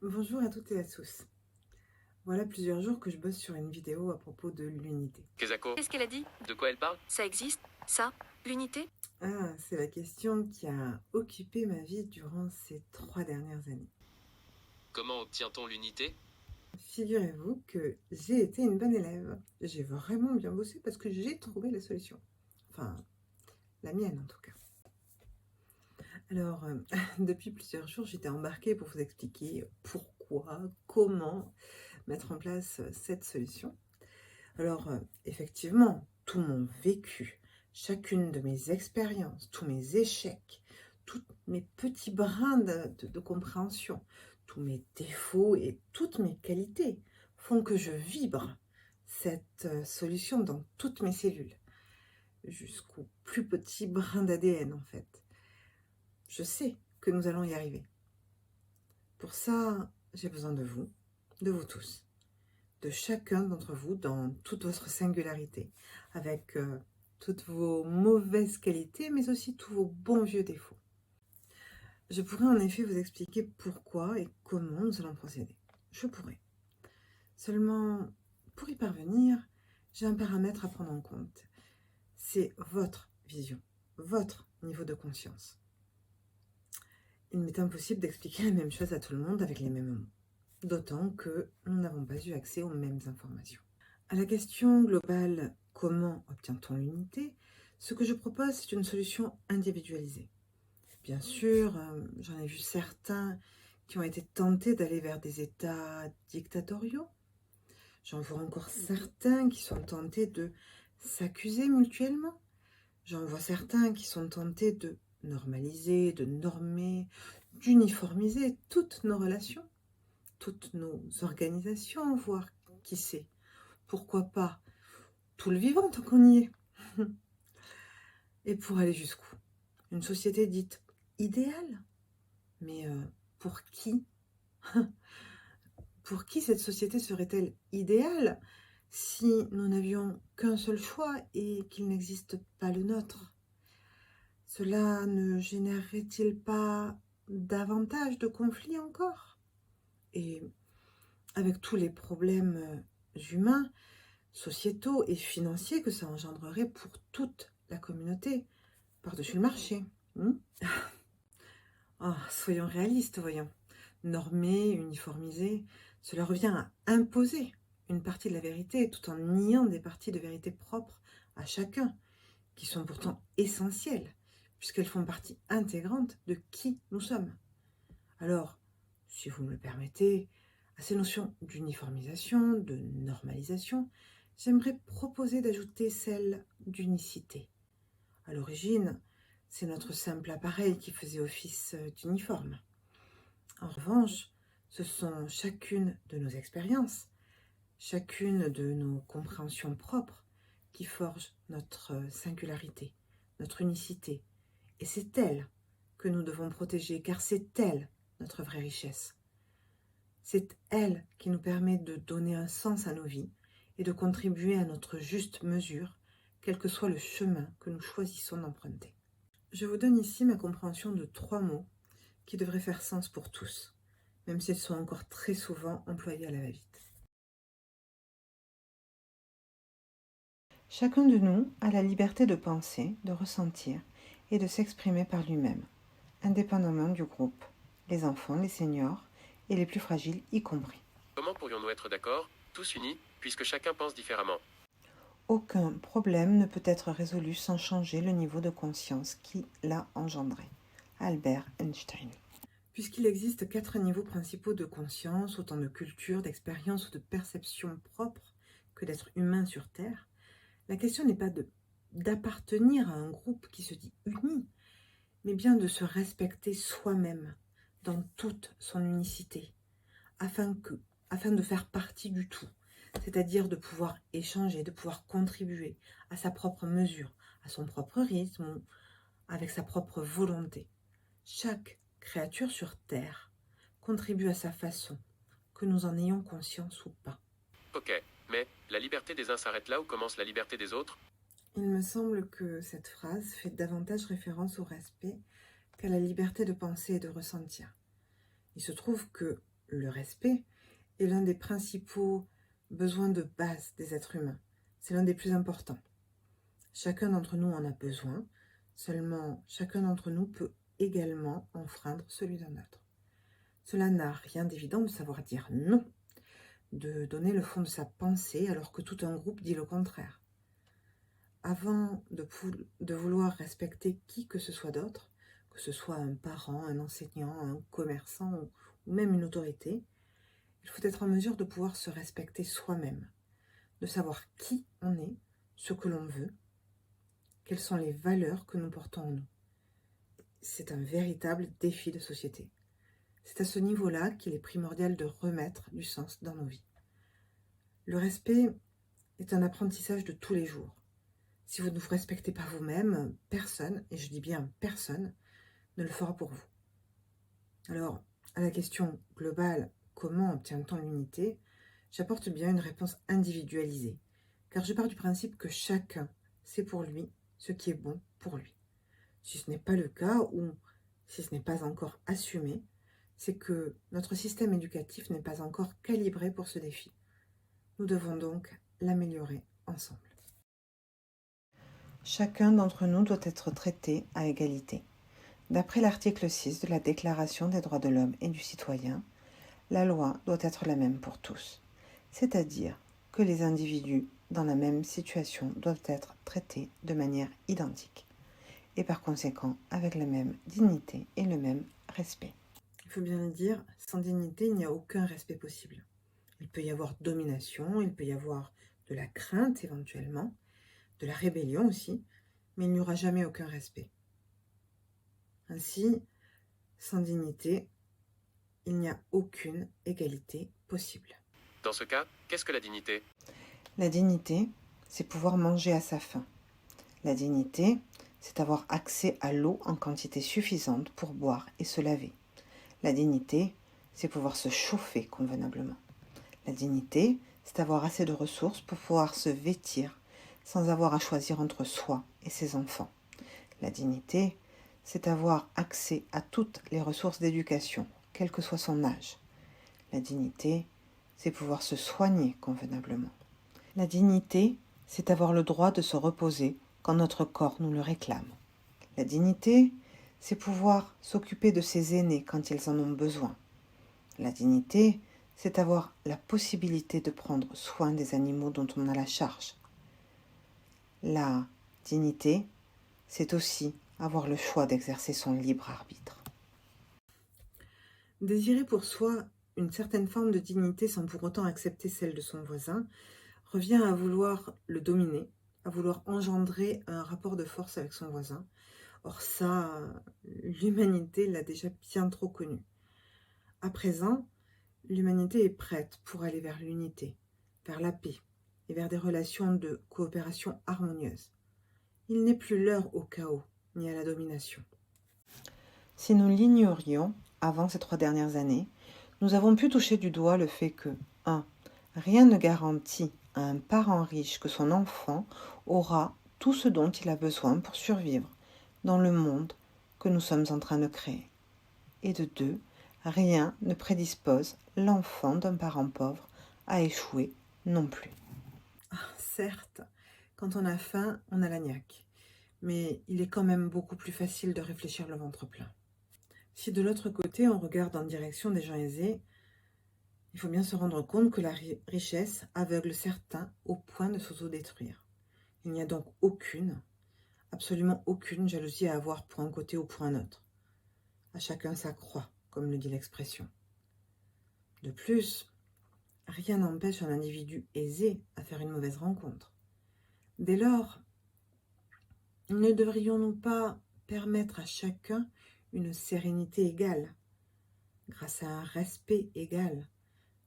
Bonjour à toutes et à tous. Voilà plusieurs jours que je bosse sur une vidéo à propos de l'unité. Qu'est-ce qu'elle a dit? De quoi elle parle? Ça existe? Ça? L'unité? Ah, c'est la question qui a occupé ma vie durant ces 3 dernières années. Comment obtient-on l'unité? Figurez-vous que j'ai été une bonne élève. J'ai vraiment bien bossé parce que j'ai trouvé la solution. Enfin, la mienne en tout cas. Alors, depuis plusieurs jours, j'étais embarquée pour vous expliquer pourquoi, comment mettre en place cette solution. Alors, effectivement, tout mon vécu, chacune de mes expériences, tous mes échecs, tous mes petits brins de compréhension, tous mes défauts et toutes mes qualités font que je vibre cette solution dans toutes mes cellules, jusqu'au plus petit brin d'ADN en fait. Je sais que nous allons y arriver. Pour ça, j'ai besoin de vous tous, de chacun d'entre vous dans toute votre singularité, avec toutes vos mauvaises qualités, mais aussi tous vos bons vieux défauts. Je pourrais en effet vous expliquer pourquoi et comment nous allons procéder. Je pourrais. Seulement, pour y parvenir, j'ai un paramètre à prendre en compte. C'est votre vision, votre niveau de conscience. Il m'est impossible d'expliquer la même chose à tout le monde avec les mêmes mots, d'autant que nous n'avons pas eu accès aux mêmes informations. À la question globale « Comment obtient-on l'unité ?», ce que je propose, c'est une solution individualisée. Bien sûr, j'en ai vu certains qui ont été tentés d'aller vers des États dictatoriaux. J'en vois encore certains qui sont tentés de s'accuser mutuellement. J'en vois certains qui sont tentés de normaliser, de normer, d'uniformiser toutes nos relations, toutes nos organisations, voire, qui sait, pourquoi pas, tout le vivant tant qu'on y est. Et pour aller jusqu'où? Une société dite idéale? Mais pour qui? Pour qui cette société serait-elle idéale si nous n'avions qu'un seul choix et qu'il n'existe pas le nôtre? Cela ne générerait-il pas davantage de conflits encore? Et avec tous les problèmes humains, sociétaux et financiers que ça engendrerait pour toute la communauté, par-dessus le marché. Oh, soyons réalistes, voyons. Normer, uniformiser, cela revient à imposer une partie de la vérité tout en niant des parties de vérité propres à chacun, qui sont pourtant essentielles, puisqu'elles font partie intégrante de qui nous sommes. Alors, si vous me le permettez, à ces notions d'uniformisation, de normalisation, j'aimerais proposer d'ajouter celle d'unicité. À l'origine, c'est notre simple appareil qui faisait office d'uniforme. En revanche, ce sont chacune de nos expériences, chacune de nos compréhensions propres qui forgent notre singularité, notre unicité. Et c'est elle que nous devons protéger, car c'est elle notre vraie richesse. C'est elle qui nous permet de donner un sens à nos vies et de contribuer à notre juste mesure, quel que soit le chemin que nous choisissons d'emprunter. Je vous donne ici ma compréhension de 3 mots qui devraient faire sens pour tous, même s'ils sont encore très souvent employés à la va-vite. Chacun de nous a la liberté de penser, de ressentir et de s'exprimer par lui-même, indépendamment du groupe, les enfants, les seniors et les plus fragiles y compris. Comment pourrions-nous être d'accord, tous unis, puisque chacun pense différemment? Aucun problème ne peut être résolu sans changer le niveau de conscience qui l'a engendré. Albert Einstein. Puisqu'il existe 4 niveaux principaux de conscience, autant de culture, d'expérience ou de perception propre que d'être humain sur Terre, la question n'est pas d'appartenir à un groupe qui se dit uni, mais bien de se respecter soi-même dans toute son unicité, afin de faire partie du tout, c'est-à-dire de pouvoir échanger, de pouvoir contribuer à sa propre mesure, à son propre rythme, avec sa propre volonté. Chaque créature sur Terre contribue à sa façon, que nous en ayons conscience ou pas. Ok, mais la liberté des uns s'arrête là où commence la liberté des autres? Il me semble que cette phrase fait davantage référence au respect qu'à la liberté de penser et de ressentir. Il se trouve que le respect est l'un des principaux besoins de base des êtres humains. C'est l'un des plus importants. Chacun d'entre nous en a besoin, seulement chacun d'entre nous peut également enfreindre celui d'un autre. Cela n'a rien d'évident de savoir dire non, de donner le fond de sa pensée alors que tout un groupe dit le contraire. Avant de vouloir respecter qui que ce soit d'autre, que ce soit un parent, un enseignant, un commerçant ou même une autorité, il faut être en mesure de pouvoir se respecter soi-même, de savoir qui on est, ce que l'on veut, quelles sont les valeurs que nous portons en nous. C'est un véritable défi de société. C'est à ce niveau-là qu'il est primordial de remettre du sens dans nos vies. Le respect est un apprentissage de tous les jours. Si vous ne vous respectez pas vous-même, personne, et je dis bien personne, ne le fera pour vous. Alors, à la question globale, comment obtient-on l'unité, j'apporte bien une réponse individualisée, car je pars du principe que chacun sait pour lui ce qui est bon pour lui. Si ce n'est pas le cas, ou si ce n'est pas encore assumé, c'est que notre système éducatif n'est pas encore calibré pour ce défi. Nous devons donc l'améliorer ensemble. Chacun d'entre nous doit être traité à égalité. D'après l'article 6 de la Déclaration des droits de l'homme et du citoyen, la loi doit être la même pour tous, c'est-à-dire que les individus dans la même situation doivent être traités de manière identique et par conséquent avec la même dignité et le même respect. Il faut bien le dire, sans dignité, il n'y a aucun respect possible. Il peut y avoir domination, il peut y avoir de la crainte éventuellement, de la rébellion aussi, mais il n'y aura jamais aucun respect. Ainsi, sans dignité, il n'y a aucune égalité possible. Dans ce cas, qu'est-ce que la dignité? La dignité, c'est pouvoir manger à sa faim. La dignité, c'est avoir accès à l'eau en quantité suffisante pour boire et se laver. La dignité, c'est pouvoir se chauffer convenablement. La dignité, c'est avoir assez de ressources pour pouvoir se vêtir sans avoir à choisir entre soi et ses enfants. La dignité, c'est avoir accès à toutes les ressources d'éducation, quel que soit son âge. La dignité, c'est pouvoir se soigner convenablement. La dignité, c'est avoir le droit de se reposer quand notre corps nous le réclame. La dignité, c'est pouvoir s'occuper de ses aînés quand ils en ont besoin. La dignité, c'est avoir la possibilité de prendre soin des animaux dont on a la charge. La dignité, c'est aussi avoir le choix d'exercer son libre arbitre. Désirer pour soi une certaine forme de dignité sans pour autant accepter celle de son voisin revient à vouloir le dominer, à vouloir engendrer un rapport de force avec son voisin. Or ça, l'humanité l'a déjà bien trop connu. À présent, l'humanité est prête pour aller vers l'unité, vers la paix et vers des relations de coopération harmonieuses. Il n'est plus l'heure au chaos ni à la domination. Si nous l'ignorions avant ces 3 dernières années, nous avons pu toucher du doigt le fait que 1. Rien ne garantit à un parent riche que son enfant aura tout ce dont il a besoin pour survivre dans le monde que nous sommes en train de créer. Et de 2, rien ne prédispose l'enfant d'un parent pauvre à échouer non plus. Certes, quand on a faim, on a la niaque. Mais il est quand même beaucoup plus facile de réfléchir le ventre plein. Si de l'autre côté, on regarde en direction des gens aisés, il faut bien se rendre compte que la richesse aveugle certains au point de s'autodétruire. Il n'y a donc absolument aucune jalousie à avoir pour un côté ou pour un autre. À chacun sa croix, comme le dit l'expression. De plus, rien n'empêche un individu aisé à faire une mauvaise rencontre. Dès lors, ne devrions-nous pas permettre à chacun une sérénité égale, grâce à un respect égal,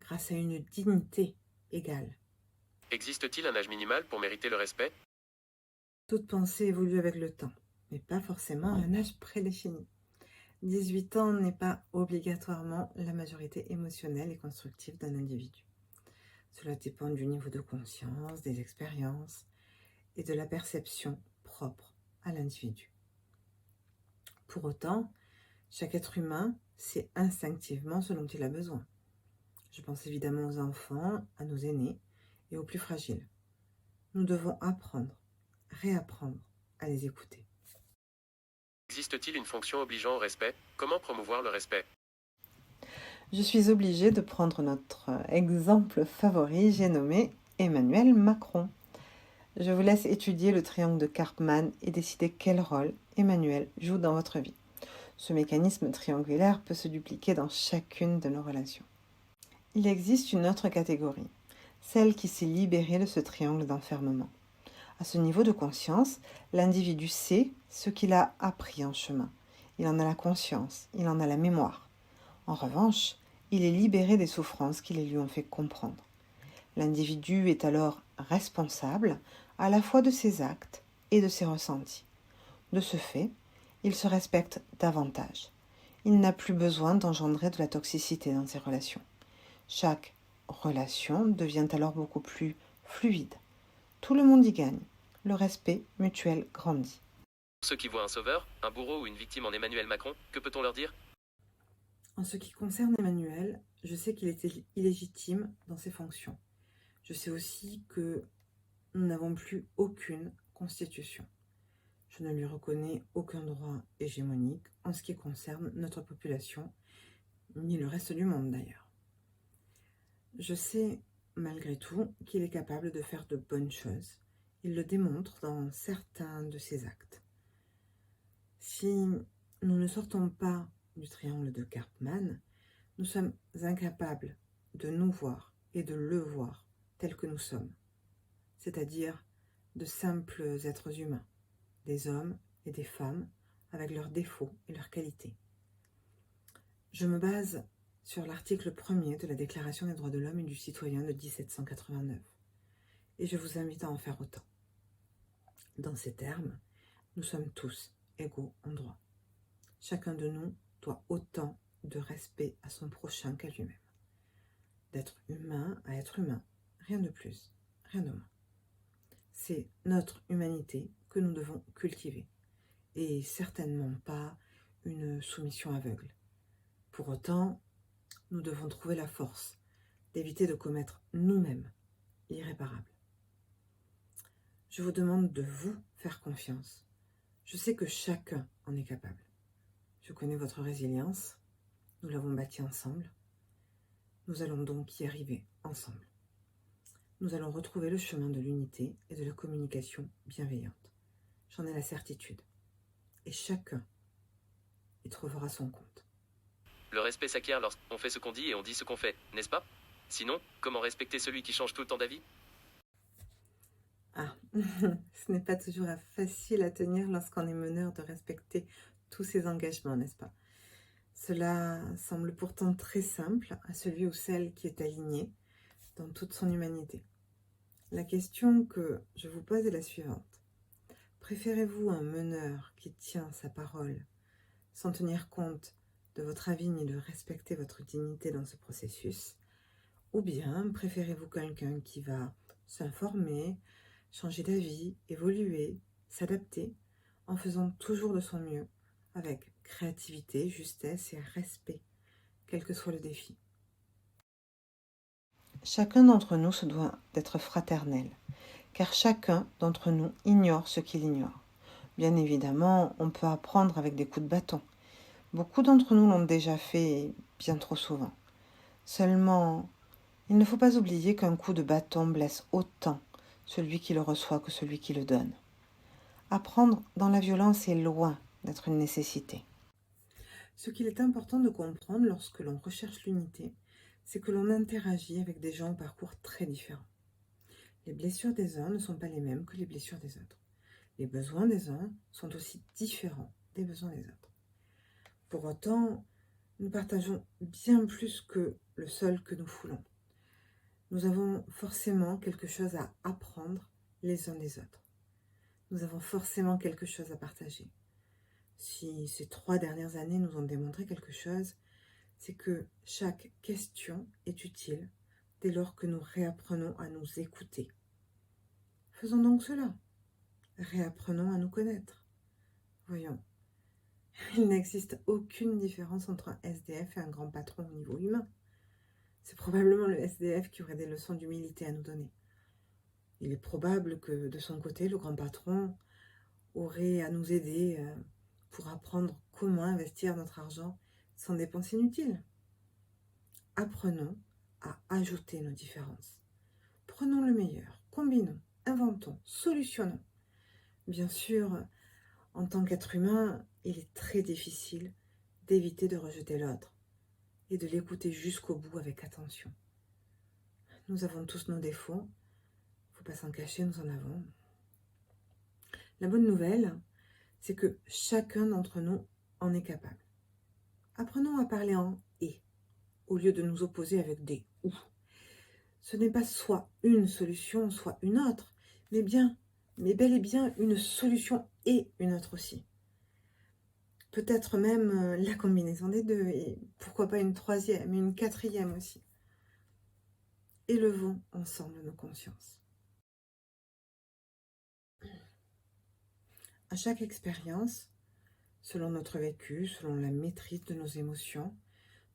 grâce à une dignité égale? Existe-t-il un âge minimal pour mériter le respect? Toute pensée évolue avec le temps, mais pas forcément à un âge prédéfini. 18 ans n'est pas obligatoirement la majorité émotionnelle et constructive d'un individu. Cela dépend du niveau de conscience, des expériences et de la perception propre à l'individu. Pour autant, chaque être humain sait instinctivement ce dont il a besoin. Je pense évidemment aux enfants, à nos aînés et aux plus fragiles. Nous devons apprendre, réapprendre à les écouter. Existe-t-il une fonction obligeant au respect? Comment promouvoir le respect? Je suis obligée de prendre notre exemple favori, j'ai nommé Emmanuel Macron. Je vous laisse étudier le triangle de Karpman et décider quel rôle Emmanuel joue dans votre vie. Ce mécanisme triangulaire peut se dupliquer dans chacune de nos relations. Il existe une autre catégorie, celle qui s'est libérée de ce triangle d'enfermement. À ce niveau de conscience, l'individu sait ce qu'il a appris en chemin. Il en a la conscience, il en a la mémoire. En revanche, il est libéré des souffrances qui les lui ont fait comprendre. L'individu est alors responsable à la fois de ses actes et de ses ressentis. De ce fait, il se respecte davantage. Il n'a plus besoin d'engendrer de la toxicité dans ses relations. Chaque relation devient alors beaucoup plus fluide. Tout le monde y gagne. Le respect mutuel grandit. Ceux qui voient un sauveur, un bourreau ou une victime en Emmanuel Macron, que peut-on leur dire? En ce qui concerne Emmanuel, je sais qu'il était illégitime dans ses fonctions. Je sais aussi que nous n'avons plus aucune constitution. Je ne lui reconnais aucun droit hégémonique en ce qui concerne notre population, ni le reste du monde d'ailleurs. Je sais malgré tout qu'il est capable de faire de bonnes choses. Il le démontre dans certains de ses actes. Si nous ne sortons pas du triangle de Karpman, nous sommes incapables de nous voir et de le voir tel que nous sommes, c'est-à-dire de simples êtres humains, des hommes et des femmes avec leurs défauts et leurs qualités. Je me base sur l'article 1er de la Déclaration des droits de l'homme et du citoyen de 1789, et je vous invite à en faire autant. Dans ces termes, nous sommes tous égaux en droit. Chacun de nous doit autant de respect à son prochain qu'à lui-même. D'être humain à être humain, rien de plus, rien de moins. C'est notre humanité que nous devons cultiver, et certainement pas une soumission aveugle. Pour autant, nous devons trouver la force d'éviter de commettre nous-mêmes l'irréparable. Je vous demande de vous faire confiance. Je sais que chacun en est capable. Je connais votre résilience, nous l'avons bâtie ensemble. Nous allons donc y arriver ensemble. Nous allons retrouver le chemin de l'unité et de la communication bienveillante. J'en ai la certitude. Et chacun y trouvera son compte. Le respect s'acquiert lorsqu'on fait ce qu'on dit et on dit ce qu'on fait, n'est-ce pas? Sinon, comment respecter celui qui change tout le temps d'avis? Ah, ce n'est pas toujours facile à tenir lorsqu'on est meneur de respecter tous ses engagements, n'est-ce pas? Cela semble pourtant très simple à celui ou celle qui est aligné dans toute son humanité. La question que je vous pose est la suivante. Préférez-vous un meneur qui tient sa parole sans tenir compte de votre avis ni de respecter votre dignité dans ce processus? Ou bien préférez-vous quelqu'un qui va s'informer, changer d'avis, évoluer, s'adapter en faisant toujours de son mieux avec créativité, justesse et respect, quel que soit le défi? Chacun d'entre nous se doit d'être fraternel, car chacun d'entre nous ignore ce qu'il ignore. Bien évidemment, on peut apprendre avec des coups de bâton. Beaucoup d'entre nous l'ont déjà fait bien trop souvent. Seulement, il ne faut pas oublier qu'un coup de bâton blesse autant celui qui le reçoit que celui qui le donne. Apprendre dans la violence est loin d'être une nécessité. Ce qu'il est important de comprendre lorsque l'on recherche l'unité, c'est que l'on interagit avec des gens au parcours très différents. Les blessures des uns ne sont pas les mêmes que les blessures des autres. Les besoins des uns sont aussi différents des besoins des autres. Pour autant, nous partageons bien plus que le sol que nous foulons. Nous avons forcément quelque chose à apprendre les uns des autres. Nous avons forcément quelque chose à partager. Si ces 3 dernières années nous ont démontré quelque chose, c'est que chaque question est utile dès lors que nous réapprenons à nous écouter. Faisons donc cela. Réapprenons à nous connaître. Voyons, il n'existe aucune différence entre un SDF et un grand patron au niveau humain. C'est probablement le SDF qui aurait des leçons d'humilité à nous donner. Il est probable que de son côté, le grand patron aurait à nous aider pour apprendre comment investir notre argent sans dépenses inutiles. Apprenons à ajouter nos différences. Prenons le meilleur, combinons, inventons, solutionnons. Bien sûr, en tant qu'être humain, il est très difficile d'éviter de rejeter l'autre et de l'écouter jusqu'au bout avec attention. Nous avons tous nos défauts, il ne faut pas s'en cacher, nous en avons. La bonne nouvelle, c'est que chacun d'entre nous en est capable. Apprenons à parler en « et » au lieu de nous opposer avec des « ou ». Ce n'est pas soit une solution, soit une autre, mais bel et bien une solution et une autre aussi. Peut-être même la combinaison des deux, et pourquoi pas une troisième et une quatrième aussi. Élevons ensemble nos consciences. À chaque expérience, selon notre vécu, selon la maîtrise de nos émotions,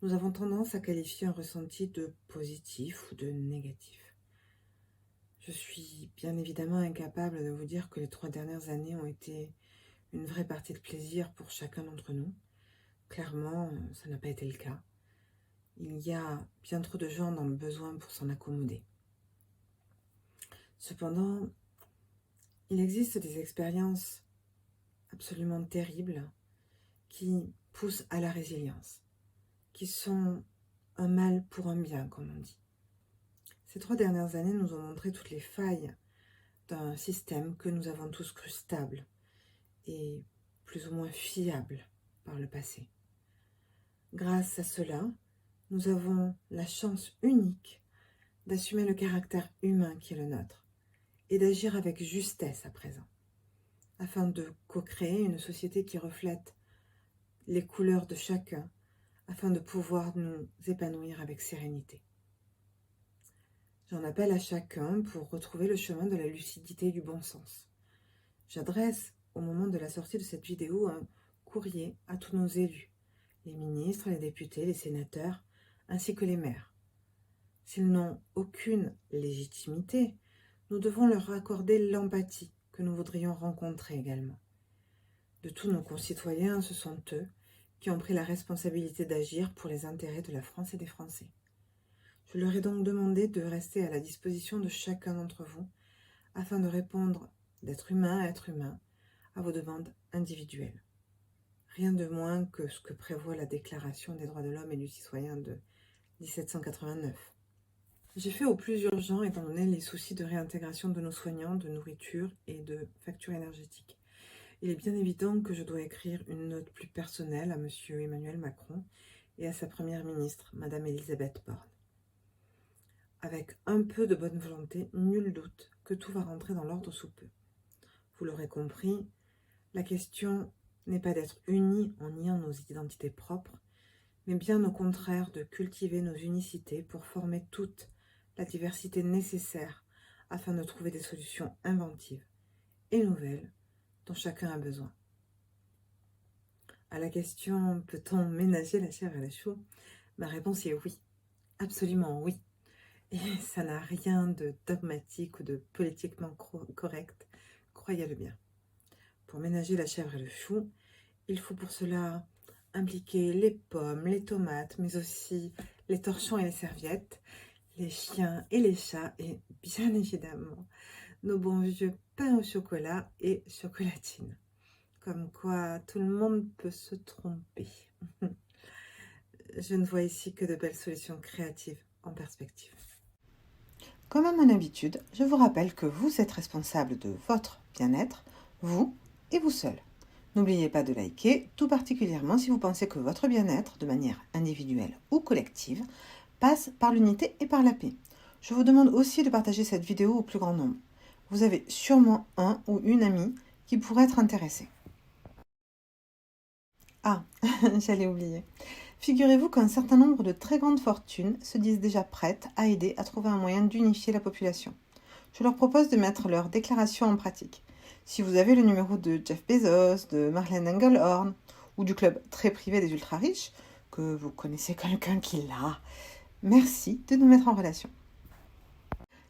nous avons tendance à qualifier un ressenti de positif ou de négatif. Je suis bien évidemment incapable de vous dire que les 3 dernières années ont été une vraie partie de plaisir pour chacun d'entre nous. Clairement, ça n'a pas été le cas. Il y a bien trop de gens dans le besoin pour s'en accommoder. Cependant, il existe des expériences absolument terribles qui poussent à la résilience, qui sont un mal pour un bien, comme on dit. Ces 3 dernières années nous ont montré toutes les failles d'un système que nous avons tous cru stable et plus ou moins fiable par le passé. Grâce à cela, nous avons la chance unique d'assumer le caractère humain qui est le nôtre et d'agir avec justesse à présent, afin de co-créer une société qui reflète les couleurs de chacun, afin de pouvoir nous épanouir avec sérénité. J'en appelle à chacun pour retrouver le chemin de la lucidité et du bon sens. J'adresse, au moment de la sortie de cette vidéo, un courrier à tous nos élus, les ministres, les députés, les sénateurs, ainsi que les maires. S'ils n'ont aucune légitimité, nous devons leur accorder l'empathie que nous voudrions rencontrer également. De tous nos concitoyens, ce sont eux qui ont pris la responsabilité d'agir pour les intérêts de la France et des Français. Je leur ai donc demandé de rester à la disposition de chacun d'entre vous afin de répondre d'être humain à être humain à vos demandes individuelles. Rien de moins que ce que prévoit la Déclaration des droits de l'homme et du citoyen de 1789. J'ai fait au plus urgent étant donné les soucis de réintégration de nos soignants, de nourriture et de factures énergétiques. Il est bien évident que je dois écrire une note plus personnelle à M. Emmanuel Macron et à sa première ministre, Mme Elisabeth Borne. Avec un peu de bonne volonté, nul doute que tout va rentrer dans l'ordre sous peu. Vous l'aurez compris, la question n'est pas d'être unis en niant nos identités propres, mais bien au contraire de cultiver nos unicités pour former toute la diversité nécessaire afin de trouver des solutions inventives et nouvelles dont chacun a besoin. À la question « Peut-on ménager la chèvre et le chou ?», ma réponse est oui, absolument oui. Et ça n'a rien de dogmatique ou de politiquement correct, croyez-le bien. Pour ménager la chèvre et le chou, il faut pour cela impliquer les pommes, les tomates, mais aussi les torchons et les serviettes, les chiens et les chats, et bien évidemment, nos bons vieux pains au chocolat et chocolatines. Comme quoi, tout le monde peut se tromper. Je ne vois ici que de belles solutions créatives en perspective. Comme à mon habitude, je vous rappelle que vous êtes responsable de votre bien-être, vous et vous seul. N'oubliez pas de liker, tout particulièrement si vous pensez que votre bien-être, de manière individuelle ou collective, passe par l'unité et par la paix. Je vous demande aussi de partager cette vidéo au plus grand nombre. Vous avez sûrement un ou une amie qui pourrait être intéressée. Ah, j'allais oublier. Figurez-vous qu'un certain nombre de très grandes fortunes se disent déjà prêtes à aider à trouver un moyen d'unifier la population. Je leur propose de mettre leur déclaration en pratique. Si vous avez le numéro de Jeff Bezos, de Madeleine Engelhorn ou du club très privé des ultra-riches, que vous connaissez quelqu'un qui l'a, Merci de nous mettre en relation.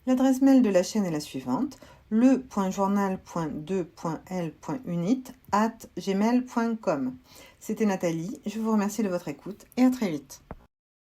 L'adresse mail de la chaîne est la suivante, le.journal.2.l.unit@gmail.com. C'était Nathalie, je vous remercie de votre écoute et à très vite.